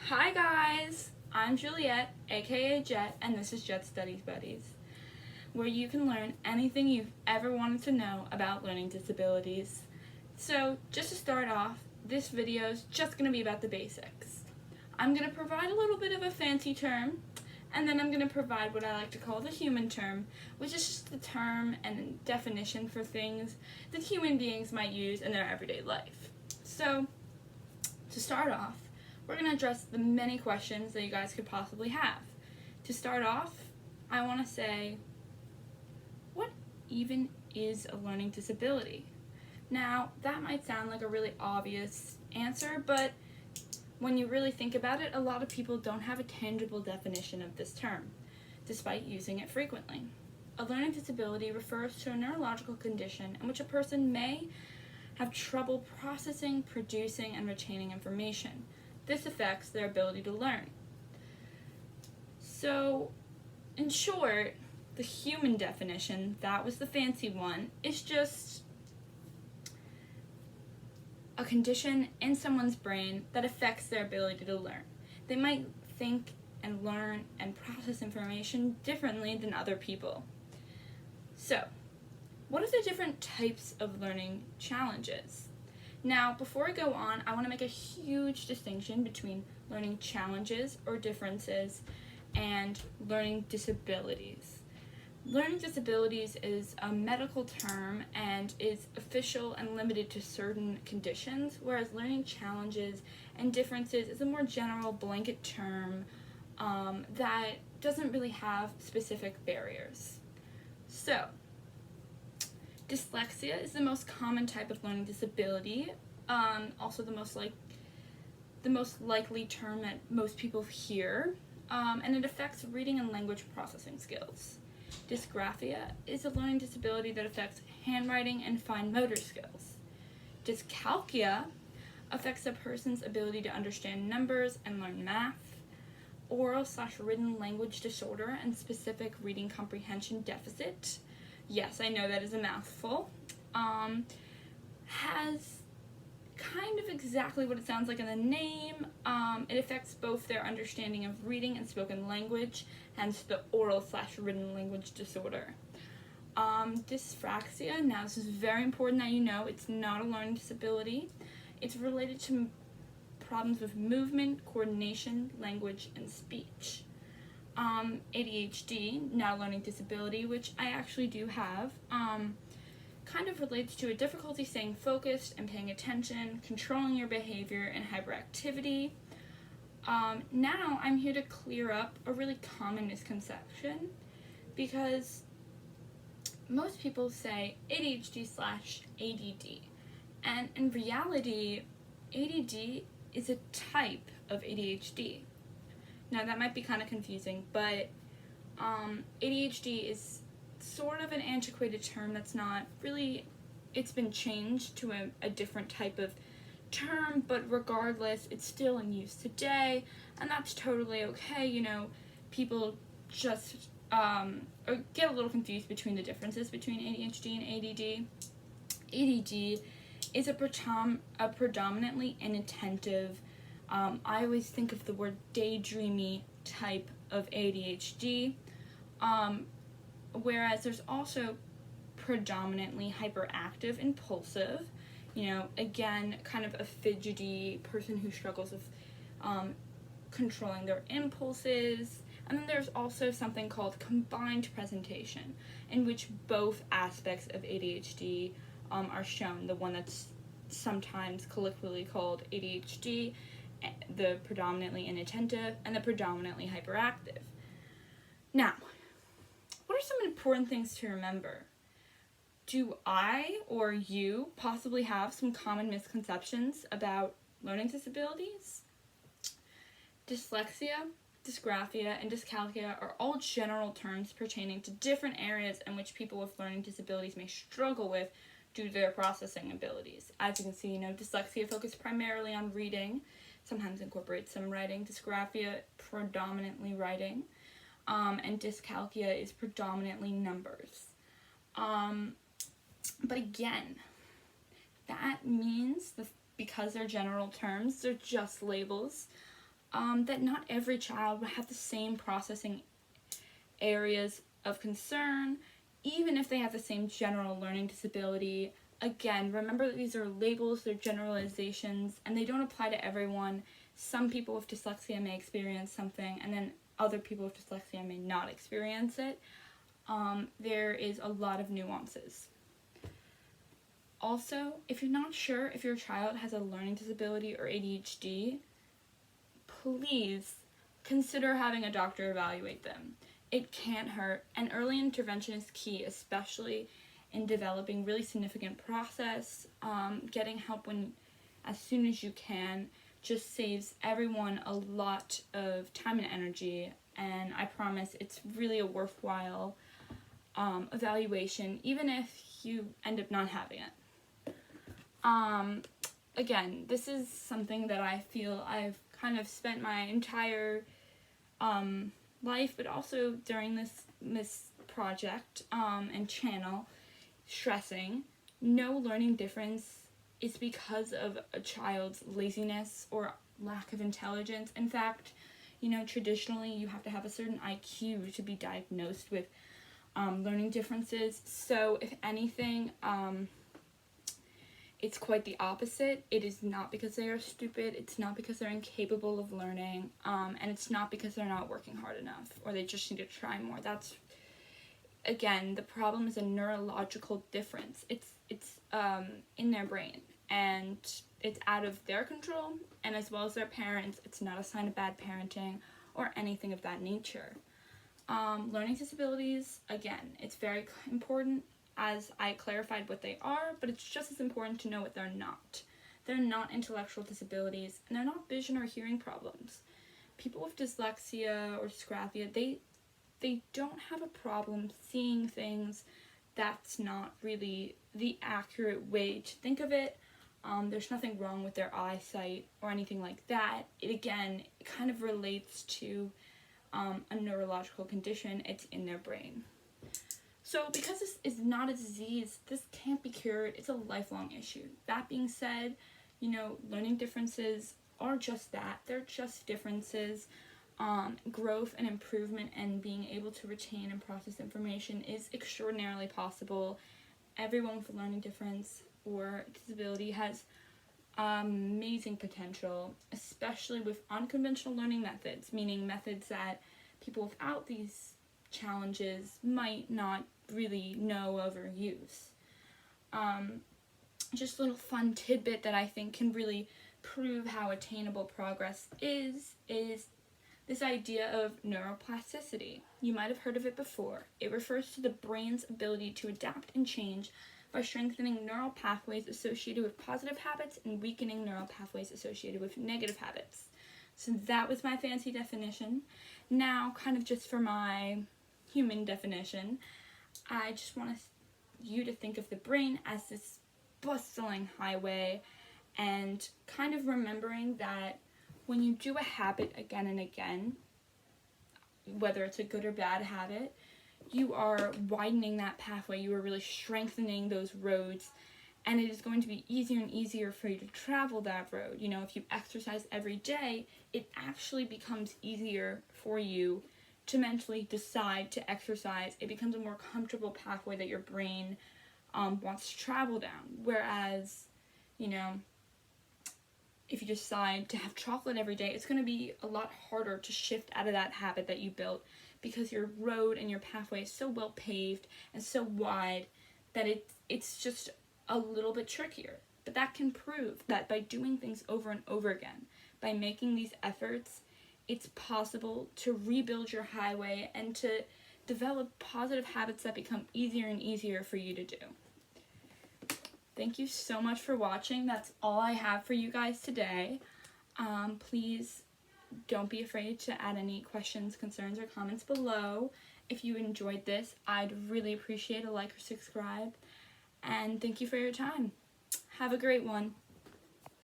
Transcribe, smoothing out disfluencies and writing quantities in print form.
Hi guys, I'm Juliet, aka Jet, and this is Jet Studies Buddies, where you can learn anything you've ever wanted to know about learning disabilities. So, just to start off, this video is just going to be about the basics. I'm going to provide a little bit of a fancy term, and then I'm going to provide what I like to call the human term, which is just the term and definition for things that human beings might use in their everyday life. So, to start off, we're going to address the many questions that you guys could possibly have. To start off, I want to say, what even is a learning disability? Now, that might sound like a really obvious answer, but when you really think about it, a lot of people don't have a tangible definition of this term, despite using it frequently. A learning disability refers to a neurological condition in which a person may have trouble processing, producing, and retaining information. This affects their ability to learn. So, in short, the human definition, that was the fancy one, is just a condition in someone's brain that affects their ability to learn. They might think and learn and process information differently than other people. So, what are the different types of learning challenges? Now, before I go on, I want to make a huge distinction between learning challenges or differences and learning disabilities. Learning disabilities is a medical term and is official and limited to certain conditions, whereas learning challenges and differences is a more general blanket term that doesn't really have specific barriers. So, dyslexia is the most common type of learning disability, also the most likely term that most people hear, and it affects reading and language processing skills. Dysgraphia is a learning disability that affects handwriting and fine motor skills. Dyscalculia affects a person's ability to understand numbers and learn math. Oral/written language disorder and specific reading comprehension deficit, yes, I know that is a mouthful, has kind of exactly what it sounds like in the name. It affects both their understanding of reading and spoken language, hence the oral/written language disorder. Dyspraxia, now this is very important that you know, it's not a learning disability. It's related to problems with movement, coordination, language, and speech. ADHD, not a learning disability, which I actually do have, kind of relates to a difficulty staying focused and paying attention, controlling your behavior, and hyperactivity. Now I'm here to clear up a really common misconception, because most people say ADHD/ADD, and in reality, ADD is a type of ADHD. Now that might be kind of confusing, but ADHD is sort of an antiquated term that's not really, it's been changed to a different type of term, but regardless, it's still in use today, and that's totally okay. You know, people just or get a little confused between the differences between ADHD and ADD. ADD is a predominantly inattentive, I always think of the word daydreamy type of ADHD, whereas there's also predominantly hyperactive impulsive, you know, again, kind of a fidgety person who struggles with controlling their impulses. And then there's also something called combined presentation, in which both aspects of ADHD are shown. The one that's sometimes colloquially called ADHD, the predominantly inattentive, and the predominantly hyperactive. Now, what are some important things to remember? Do I or you possibly have some common misconceptions about learning disabilities? Dyslexia, dysgraphia, and dyscalculia are all general terms pertaining to different areas in which people with learning disabilities may struggle with due to their processing abilities. As you can see, you know, dyslexia focuses primarily on reading, sometimes incorporates some writing. Dysgraphia, predominantly writing, and dyscalculia is predominantly numbers. But again, that means because they're general terms, they're just labels. that not every child will have the same processing areas of concern, even if they have the same general learning disability. Again, remember that these are labels, they're generalizations, and they don't apply to everyone. Some people with dyslexia may experience something, and then other people with dyslexia may not experience it. There is a lot of nuances. Also, if you're not sure if your child has a learning disability or ADHD, please consider having a doctor evaluate them. It can't hurt, and early intervention is key, especially in developing really significant process. Getting help as soon as you can just saves everyone a lot of time and energy, and I promise it's really a worthwhile evaluation, even if you end up not having it. Again, this is something that I feel I've kind of spent my entire life, but also during this project and channel, stressing. No learning difference is because of a child's laziness or lack of intelligence. In fact, traditionally you have to have a certain IQ to be diagnosed with learning differences. So if anything, it's quite the opposite. It is not because they are stupid, it's not because they're incapable of learning, and it's not because they're not working hard enough or they just need to try more. That's, again, the problem is a neurological difference. It's in their brain, and it's out of their control, and as well as their parents. It's not a sign of bad parenting or anything of that nature. Learning disabilities, again, it's very important, as I clarified what they are, but it's just as important to know what they're not. They're not intellectual disabilities, and they're not vision or hearing problems. People with dyslexia or dysgraphia, they don't have a problem seeing things. That's not really the accurate way to think of it. There's nothing wrong with their eyesight or anything like that. It kind of relates to a neurological condition. It's in their brain. So because this is not a disease, this can't be cured. It's a lifelong issue. That being said, learning differences are just that. They're just differences. Growth and improvement and being able to retain and process information is extraordinarily possible. Everyone with a learning difference or disability has amazing potential, especially with unconventional learning methods, meaning methods that people without these challenges might not really know of or use. Just a little fun tidbit that I think can really prove how attainable progress is this idea of neuroplasticity. You might have heard of it before. It refers to the brain's ability to adapt and change by strengthening neural pathways associated with positive habits and weakening neural pathways associated with negative habits. So that was my fancy definition. Now, kind of just for my human definition, I just want you to think of the brain as this bustling highway, and kind of remembering that when you do a habit again and again, whether it's a good or bad habit, you are widening that pathway. You are really strengthening those roads, and it is going to be easier and easier for you to travel that road. If you exercise every day, it actually becomes easier for you to mentally decide to exercise. It becomes a more comfortable pathway that your brain wants to travel down. Whereas, if you decide to have chocolate every day, it's going to be a lot harder to shift out of that habit that you built, because your road and your pathway is so well paved and so wide that it's just a little bit trickier. But that can prove that by doing things over and over again, by making these efforts, it's possible to rebuild your highway and to develop positive habits that become easier and easier for you to do. Thank you so much for watching. That's all I have for you guys today. Please don't be afraid to add any questions, concerns, or comments below. If you enjoyed this, I'd really appreciate a like or subscribe. And thank you for your time. Have a great one.